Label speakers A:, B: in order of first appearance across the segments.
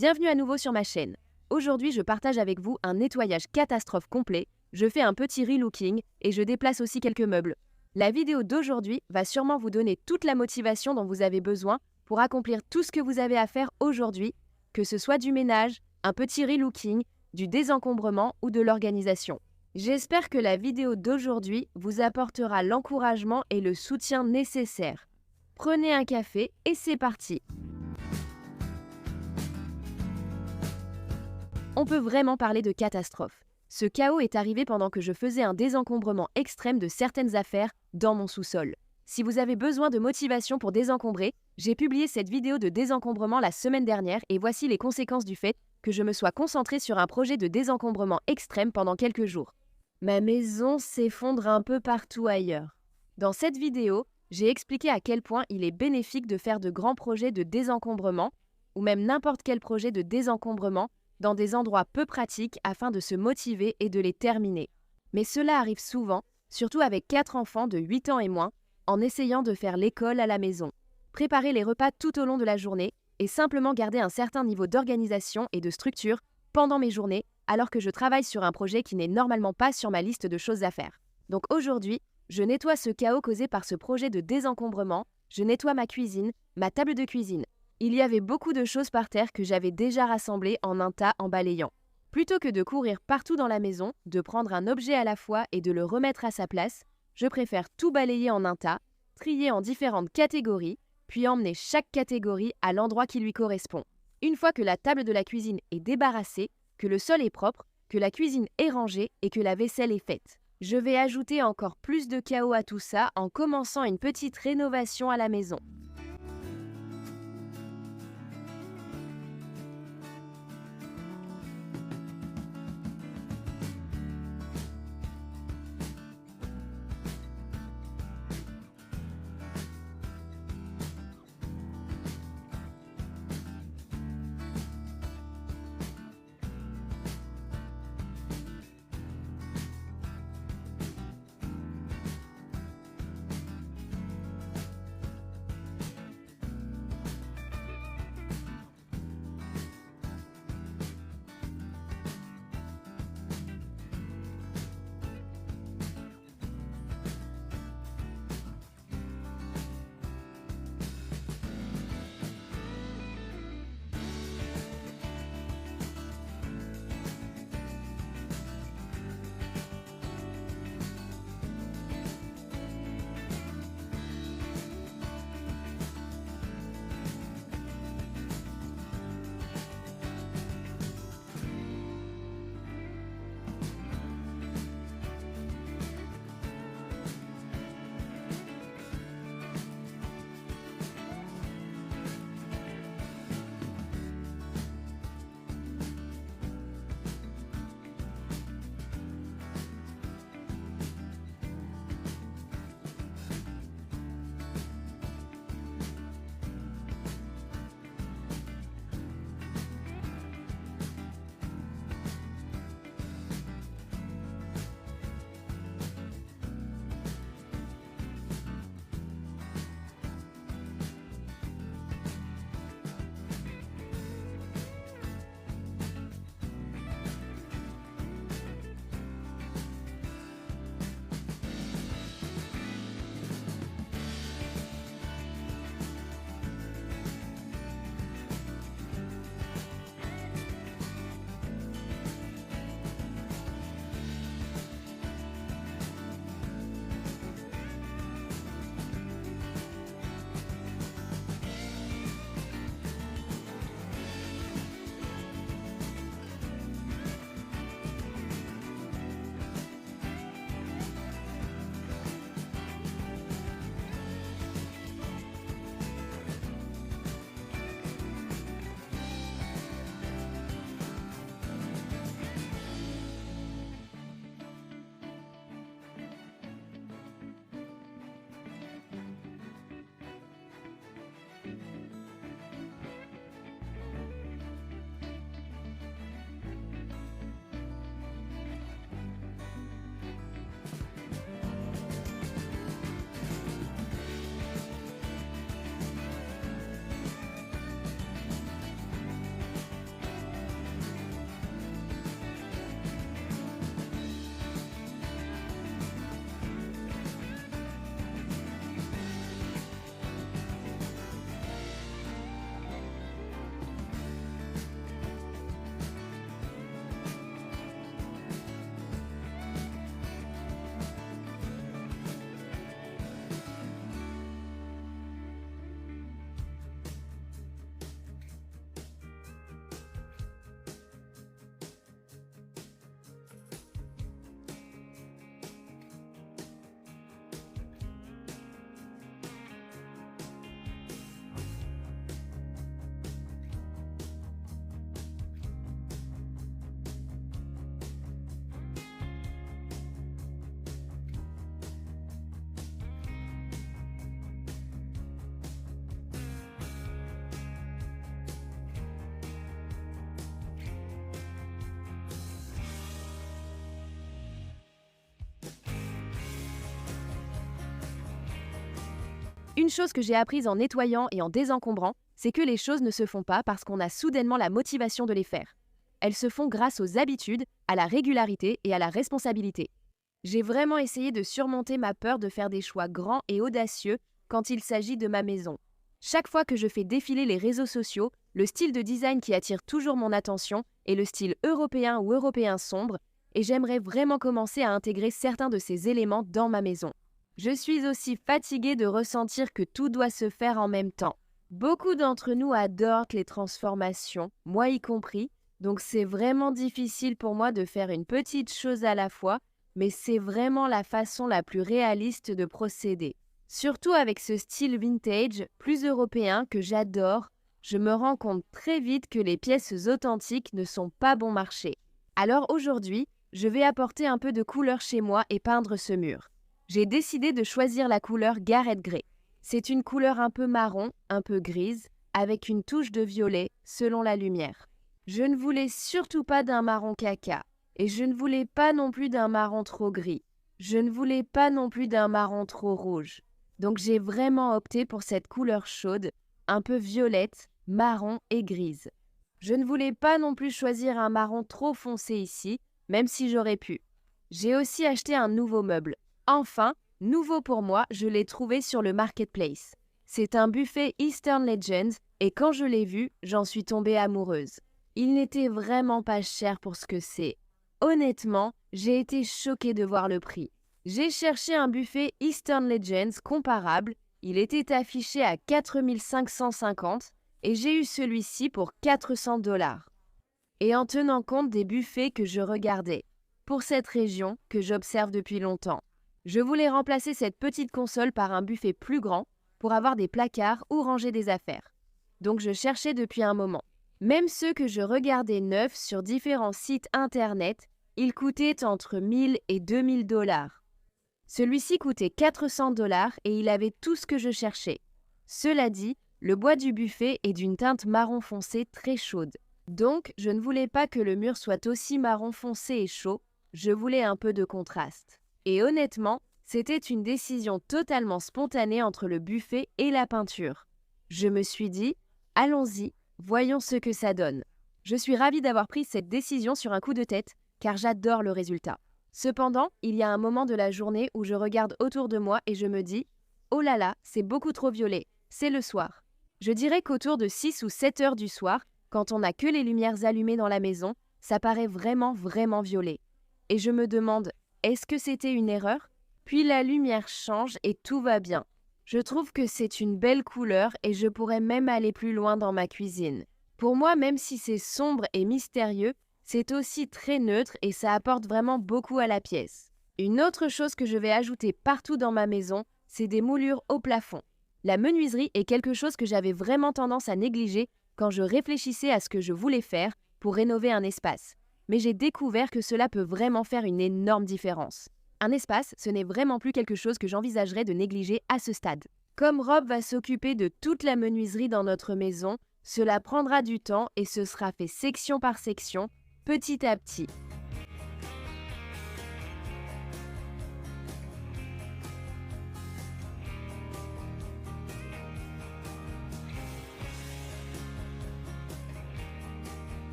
A: Bienvenue à nouveau sur ma chaîne. Aujourd'hui, je partage avec vous un nettoyage catastrophe complet, je fais un petit relooking et je déplace aussi quelques meubles. La vidéo d'aujourd'hui va sûrement vous donner toute la motivation dont vous avez besoin pour accomplir tout ce que vous avez à faire aujourd'hui, que ce soit du ménage, un petit relooking, du désencombrement ou de l'organisation. J'espère que la vidéo d'aujourd'hui vous apportera l'encouragement et le soutien nécessaires. Prenez un café et c'est parti! On peut vraiment parler de catastrophe. Ce chaos est arrivé pendant que je faisais un désencombrement extrême de certaines affaires dans mon sous-sol. Si vous avez besoin de motivation pour désencombrer, j'ai publié cette vidéo de désencombrement la semaine dernière et voici les conséquences du fait que je me sois concentrée sur un projet de désencombrement extrême pendant quelques jours. Ma maison s'effondre un peu partout ailleurs. Dans cette vidéo, j'ai expliqué à quel point il est bénéfique de faire de grands projets de désencombrement, ou même n'importe quel projet de désencombrement, dans des endroits peu pratiques afin de se motiver et de les terminer. Mais cela arrive souvent, surtout avec 4 enfants de 8 ans et moins, en essayant de faire l'école à la maison. Préparer les repas tout au long de la journée et simplement garder un certain niveau d'organisation et de structure pendant mes journées, alors que je travaille sur un projet qui n'est normalement pas sur ma liste de choses à faire. Donc aujourd'hui, je nettoie ce chaos causé par ce projet de désencombrement, je nettoie ma cuisine, ma table de cuisine. Il y avait beaucoup de choses par terre que j'avais déjà rassemblées en un tas en balayant. Plutôt que de courir partout dans la maison, de prendre un objet à la fois et de le remettre à sa place, je préfère tout balayer en un tas, trier en différentes catégories, puis emmener chaque catégorie à l'endroit qui lui correspond. Une fois que la table de la cuisine est débarrassée, que le sol est propre, que la cuisine est rangée et que la vaisselle est faite. Je vais ajouter encore plus de chaos à tout ça en commençant une petite rénovation à la maison. Une chose que j'ai apprise en nettoyant et en désencombrant, c'est que les choses ne se font pas parce qu'on a soudainement la motivation de les faire. Elles se font grâce aux habitudes, à la régularité et à la responsabilité. J'ai vraiment essayé de surmonter ma peur de faire des choix grands et audacieux quand il s'agit de ma maison. Chaque fois que je fais défiler les réseaux sociaux, le style de design qui attire toujours mon attention est le style européen ou européen sombre, et j'aimerais vraiment commencer à intégrer certains de ces éléments dans ma maison. Je suis aussi fatiguée de ressentir que tout doit se faire en même temps. Beaucoup d'entre nous adorent les transformations, moi y compris, donc c'est vraiment difficile pour moi de faire une petite chose à la fois, mais c'est vraiment la façon la plus réaliste de procéder. Surtout avec ce style vintage, plus européen, que j'adore, je me rends compte très vite que les pièces authentiques ne sont pas bon marché. Alors aujourd'hui, je vais apporter un peu de couleur chez moi et peindre ce mur. J'ai décidé de choisir la couleur Gareth Grey. C'est une couleur un peu marron, un peu grise, avec une touche de violet selon la lumière. Je ne voulais surtout pas d'un marron caca, et je ne voulais pas non plus d'un marron trop gris. Je ne voulais pas non plus d'un marron trop rouge. Donc j'ai vraiment opté pour cette couleur chaude, un peu violette, marron et grise. Je ne voulais pas non plus choisir un marron trop foncé ici, même si j'aurais pu. J'ai aussi acheté un nouveau meuble. Enfin, nouveau pour moi, je l'ai trouvé sur le Marketplace. C'est un buffet Eastern Legends et quand je l'ai vu, j'en suis tombée amoureuse. Il n'était vraiment pas cher pour ce que c'est. Honnêtement, j'ai été choquée de voir le prix. J'ai cherché un buffet Eastern Legends comparable, il était affiché à 4 550 et j'ai eu celui-ci pour 400 $. Et en tenant compte des buffets que je regardais, pour cette région que j'observe depuis longtemps. Je voulais remplacer cette petite console par un buffet plus grand pour avoir des placards ou ranger des affaires. Donc je cherchais depuis un moment. Même ceux que je regardais neufs sur différents sites internet, ils coûtaient entre 1000 et 2000 $. Celui-ci coûtait 400 $ et il avait tout ce que je cherchais. Cela dit, le bois du buffet est d'une teinte marron foncé très chaude. Donc, je ne voulais pas que le mur soit aussi marron foncé et chaud, je voulais un peu de contraste. Et honnêtement, c'était une décision totalement spontanée entre le buffet et la peinture. Je me suis dit, allons-y, voyons ce que ça donne. Je suis ravie d'avoir pris cette décision sur un coup de tête, car j'adore le résultat. Cependant, il y a un moment de la journée où je regarde autour de moi et je me dis « Oh là là, c'est beaucoup trop violet, c'est le soir ». Je dirais qu'autour de 6 ou 7 heures du soir, quand on n'a que les lumières allumées dans la maison, ça paraît vraiment violet. Et je me demande, est-ce que c'était une erreur? Puis la lumière change et tout va bien. Je trouve que c'est une belle couleur et je pourrais même aller plus loin dans ma cuisine. Pour moi, même si c'est sombre et mystérieux, c'est aussi très neutre et ça apporte vraiment beaucoup à la pièce. Une autre chose que je vais ajouter partout dans ma maison, c'est des moulures au plafond. La menuiserie est quelque chose que j'avais vraiment tendance à négliger quand je réfléchissais à ce que je voulais faire pour rénover un espace. Mais j'ai découvert que cela peut vraiment faire une énorme différence. Un espace, ce n'est vraiment plus quelque chose que j'envisagerais de négliger à ce stade. Comme Rob va s'occuper de toute la menuiserie dans notre maison, cela prendra du temps et ce sera fait section par section, petit à petit.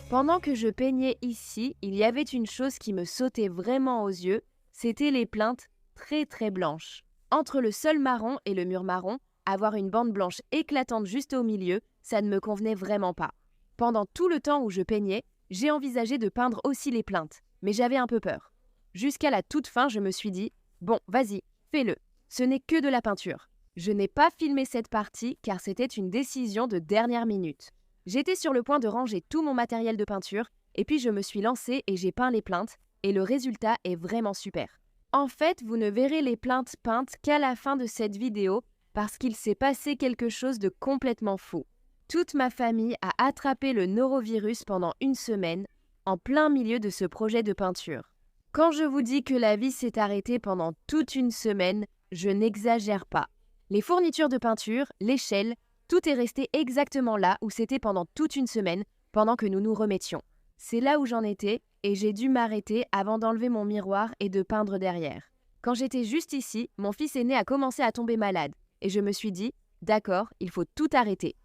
A: Pendant que je peignais ici, il y avait une chose qui me sautait vraiment aux yeux, c'était les plinthes très très blanches. Entre le sol marron et le mur marron, avoir une bande blanche éclatante juste au milieu, ça ne me convenait vraiment pas. Pendant tout le temps où je peignais, j'ai envisagé de peindre aussi les plinthes, mais j'avais un peu peur. Jusqu'à la toute fin, je me suis dit « Bon, vas-y, fais-le. Ce n'est que de la peinture. » Je n'ai pas filmé cette partie car c'était une décision de dernière minute. J'étais sur le point de ranger tout mon matériel de peinture et puis je me suis lancée et j'ai peint les plinthes et le résultat est vraiment super. En fait, vous ne verrez les plinthes peintes qu'à la fin de cette vidéo parce qu'il s'est passé quelque chose de complètement fou. Toute ma famille a attrapé le norovirus pendant une semaine en plein milieu de ce projet de peinture. Quand je vous dis que la vie s'est arrêtée pendant toute une semaine, je n'exagère pas. Les fournitures de peinture, l'échelle, tout est resté exactement là où c'était pendant toute une semaine, pendant que nous nous remettions. C'est là où j'en étais et j'ai dû m'arrêter avant d'enlever mon miroir et de peindre derrière. Quand j'étais juste ici, mon fils aîné a commencé à tomber malade et je me suis dit « D'accord, il faut tout arrêter ».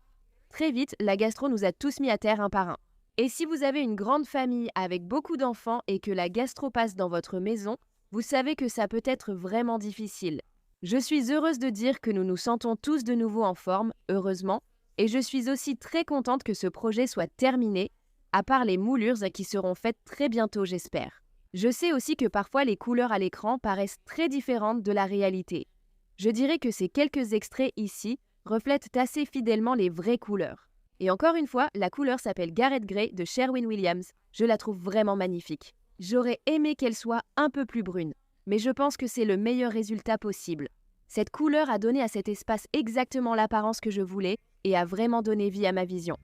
A: Très vite, la gastro nous a tous mis à terre un par un. Et si vous avez une grande famille avec beaucoup d'enfants et que la gastro passe dans votre maison, vous savez que ça peut être vraiment difficile. Je suis heureuse de dire que nous nous sentons tous de nouveau en forme, heureusement, et je suis aussi très contente que ce projet soit terminé, à part les moulures qui seront faites très bientôt, j'espère. Je sais aussi que parfois les couleurs à l'écran paraissent très différentes de la réalité. Je dirais que ces quelques extraits ici reflètent assez fidèlement les vraies couleurs. Et encore une fois, la couleur s'appelle Gareth Grey de Sherwin Williams. Je la trouve vraiment magnifique. J'aurais aimé qu'elle soit un peu plus brune, mais je pense que c'est le meilleur résultat possible. Cette couleur a donné à cet espace exactement l'apparence que je voulais et a vraiment donné vie à ma vision.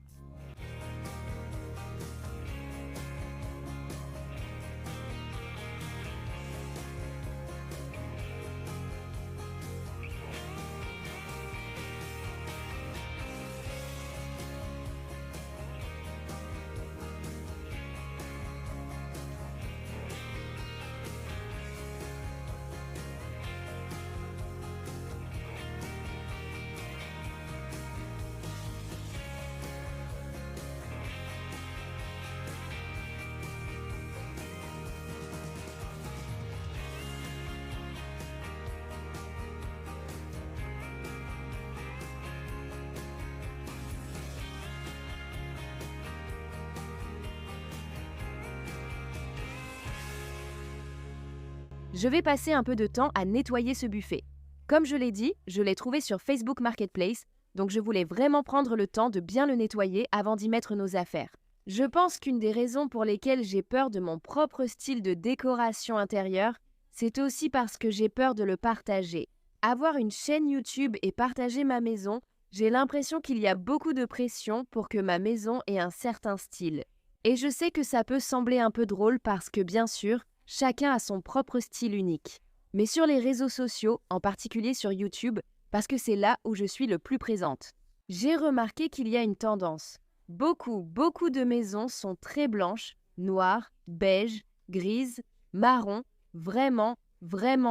A: Je vais passer un peu de temps à nettoyer ce buffet. Comme je l'ai dit, je l'ai trouvé sur Facebook Marketplace, donc je voulais vraiment prendre le temps de bien le nettoyer avant d'y mettre nos affaires. Je pense qu'une des raisons pour lesquelles j'ai peur de mon propre style de décoration intérieure, c'est aussi parce que j'ai peur de le partager. Avoir une chaîne YouTube et partager ma maison, j'ai l'impression qu'il y a beaucoup de pression pour que ma maison ait un certain style. Et je sais que ça peut sembler un peu drôle parce que bien sûr, chacun a son propre style unique. Mais sur les réseaux sociaux, en particulier sur YouTube, parce que c'est là où je suis le plus présente, j'ai remarqué qu'il y a une tendance. Beaucoup de maisons sont très blanches, noires, beiges, grises, marron, vraiment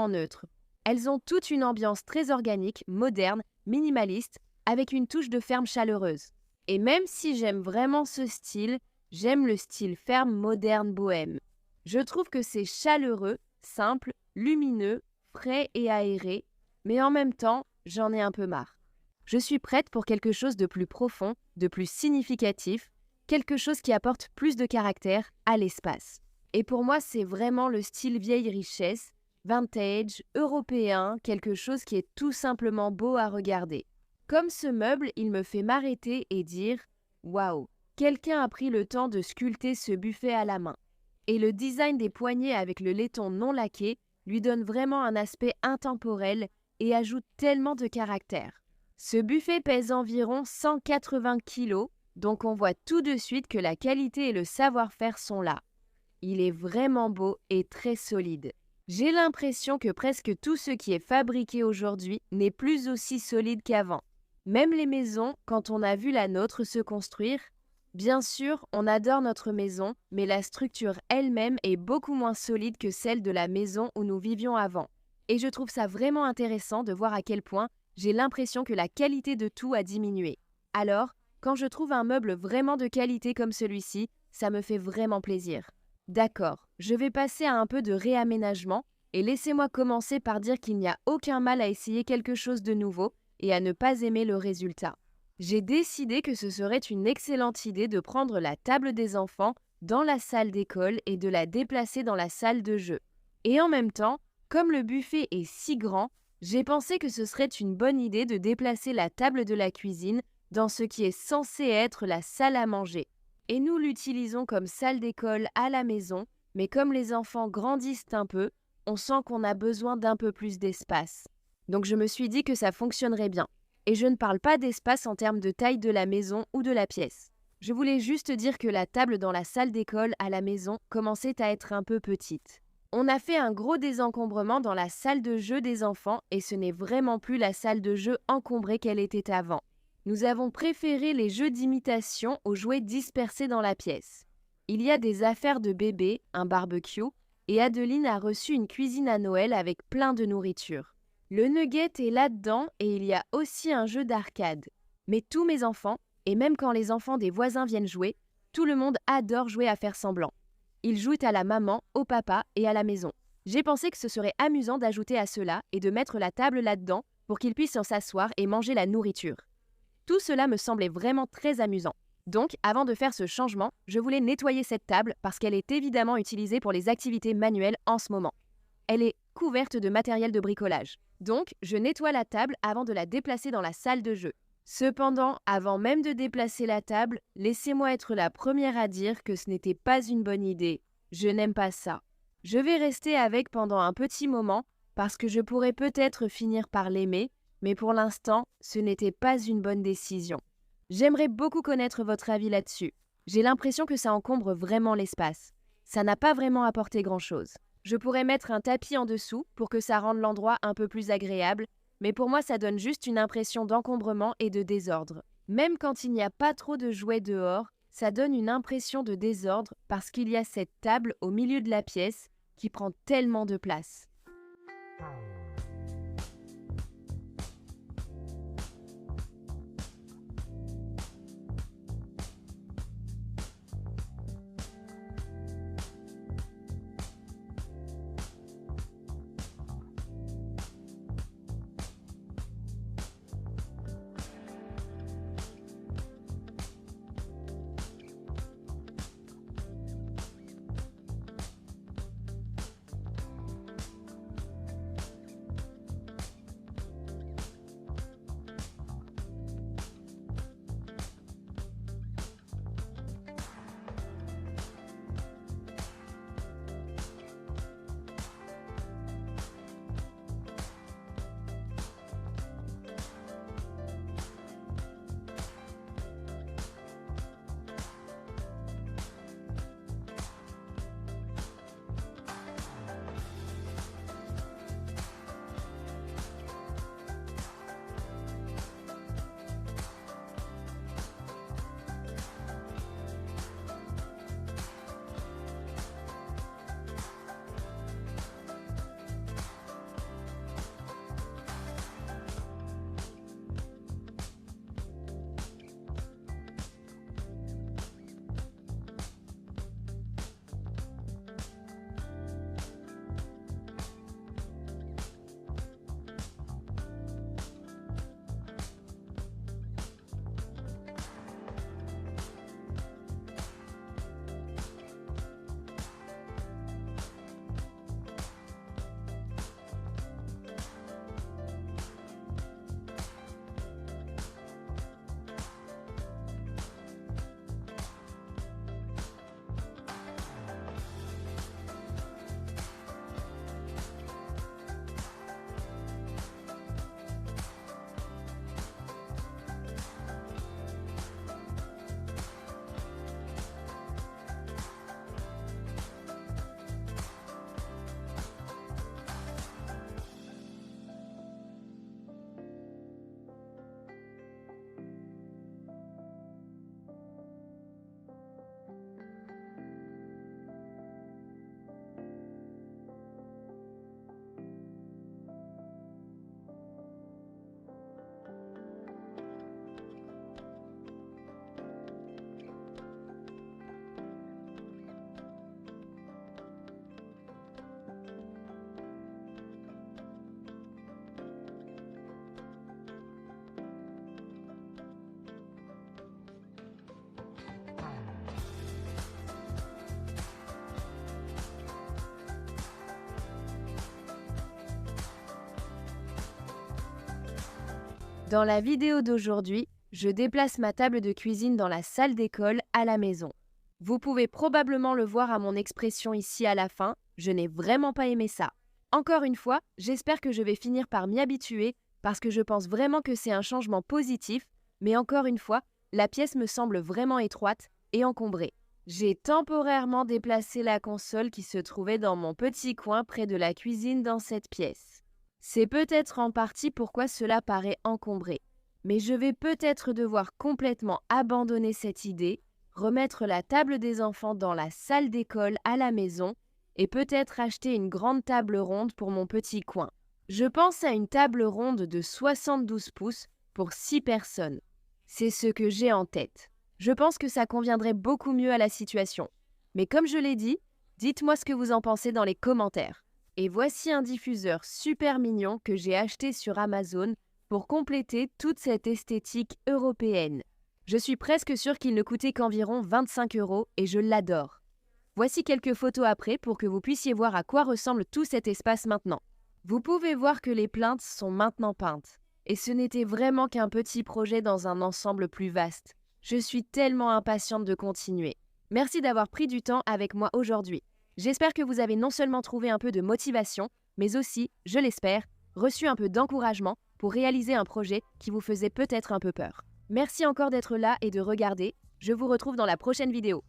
A: neutres. Elles ont toute une ambiance très organique, moderne, minimaliste, avec une touche de ferme chaleureuse. Et même si j'aime vraiment ce style, j'aime le style ferme, moderne, bohème. Je trouve que c'est chaleureux, simple, lumineux, frais et aéré, mais en même temps, j'en ai un peu marre. Je suis prête pour quelque chose de plus profond, de plus significatif, quelque chose qui apporte plus de caractère à l'espace. Et pour moi, c'est vraiment le style vieille richesse, vintage, européen, quelque chose qui est tout simplement beau à regarder. Comme ce meuble, il me fait m'arrêter et dire « Waouh, quelqu'un a pris le temps de sculpter ce buffet à la main. » Et le design des poignées avec le laiton non laqué lui donne vraiment un aspect intemporel et ajoute tellement de caractère. Ce buffet pèse environ 180 kg, donc on voit tout de suite que la qualité et le savoir-faire sont là. Il est vraiment beau et très solide. J'ai l'impression que presque tout ce qui est fabriqué aujourd'hui n'est plus aussi solide qu'avant. Même les maisons, quand on a vu la nôtre se construire, bien sûr, on adore notre maison, mais la structure elle-même est beaucoup moins solide que celle de la maison où nous vivions avant. Et je trouve ça vraiment intéressant de voir à quel point j'ai l'impression que la qualité de tout a diminué. Alors, quand je trouve un meuble vraiment de qualité comme celui-ci, ça me fait vraiment plaisir. D'accord, je vais passer à un peu de réaménagement et laissez-moi commencer par dire qu'il n'y a aucun mal à essayer quelque chose de nouveau et à ne pas aimer le résultat. J'ai décidé que ce serait une excellente idée de prendre la table des enfants dans la salle d'école et de la déplacer dans la salle de jeu. Et en même temps, comme le buffet est si grand, j'ai pensé que ce serait une bonne idée de déplacer la table de la cuisine dans ce qui est censé être la salle à manger. Et nous l'utilisons comme salle d'école à la maison, mais comme les enfants grandissent un peu, on sent qu'on a besoin d'un peu plus d'espace. Donc je me suis dit que ça fonctionnerait bien. Et je ne parle pas d'espace en termes de taille de la maison ou de la pièce. Je voulais juste dire que la table dans la salle d'école à la maison commençait à être un peu petite. On a fait un gros désencombrement dans la salle de jeu des enfants et ce n'est vraiment plus la salle de jeu encombrée qu'elle était avant. Nous avons préféré les jeux d'imitation aux jouets dispersés dans la pièce. Il y a des affaires de bébé, un barbecue, et Adeline a reçu une cuisine à Noël avec plein de nourriture. Le nugget est là-dedans et il y a aussi un jeu d'arcade. Mais tous mes enfants, et même quand les enfants des voisins viennent jouer, tout le monde adore jouer à faire semblant. Ils jouent à la maman, au papa et à la maison. J'ai pensé que ce serait amusant d'ajouter à cela et de mettre la table là-dedans pour qu'ils puissent s'asseoir et manger la nourriture. Tout cela me semblait vraiment très amusant. Donc, avant de faire ce changement, je voulais nettoyer cette table parce qu'elle est évidemment utilisée pour les activités manuelles en ce moment. Elle est couverte de matériel de bricolage. Donc, je nettoie la table avant de la déplacer dans la salle de jeu. Cependant, avant même de déplacer la table, laissez-moi être la première à dire que ce n'était pas une bonne idée. Je n'aime pas ça. Je vais rester avec pendant un petit moment parce que je pourrais peut-être finir par l'aimer, mais pour l'instant, ce n'était pas une bonne décision. J'aimerais beaucoup connaître votre avis là-dessus. J'ai l'impression que ça encombre vraiment l'espace. Ça n'a pas vraiment apporté grand-chose. Je pourrais mettre un tapis en dessous pour que ça rende l'endroit un peu plus agréable, mais pour moi ça donne juste une impression d'encombrement et de désordre. Même quand il n'y a pas trop de jouets dehors, ça donne une impression de désordre parce qu'il y a cette table au milieu de la pièce qui prend tellement de place. Dans la vidéo d'aujourd'hui, je déplace ma table de cuisine dans la salle d'école à la maison. Vous pouvez probablement le voir à mon expression ici à la fin, je n'ai vraiment pas aimé ça. Encore une fois, j'espère que je vais finir par m'y habituer parce que je pense vraiment que c'est un changement positif, mais encore une fois, la pièce me semble vraiment étroite et encombrée. J'ai temporairement déplacé la console qui se trouvait dans mon petit coin près de la cuisine dans cette pièce. C'est peut-être en partie pourquoi cela paraît encombré, mais je vais peut-être devoir complètement abandonner cette idée, remettre la table des enfants dans la salle d'école à la maison et peut-être acheter une grande table ronde pour mon petit coin. Je pense à une table ronde de 72 pouces pour 6 personnes. C'est ce que j'ai en tête. Je pense que ça conviendrait beaucoup mieux à la situation. Mais comme je l'ai dit, dites-moi ce que vous en pensez dans les commentaires. Et voici un diffuseur super mignon que j'ai acheté sur Amazon pour compléter toute cette esthétique européenne. Je suis presque sûre qu'il ne coûtait qu'environ 25 € et je l'adore. Voici quelques photos après pour que vous puissiez voir à quoi ressemble tout cet espace maintenant. Vous pouvez voir que les plinthes sont maintenant peintes. Et ce n'était vraiment qu'un petit projet dans un ensemble plus vaste. Je suis tellement impatiente de continuer. Merci d'avoir pris du temps avec moi aujourd'hui. J'espère que vous avez non seulement trouvé un peu de motivation, mais aussi, je l'espère, reçu un peu d'encouragement pour réaliser un projet qui vous faisait peut-être un peu peur. Merci encore d'être là et de regarder. Je vous retrouve dans la prochaine vidéo.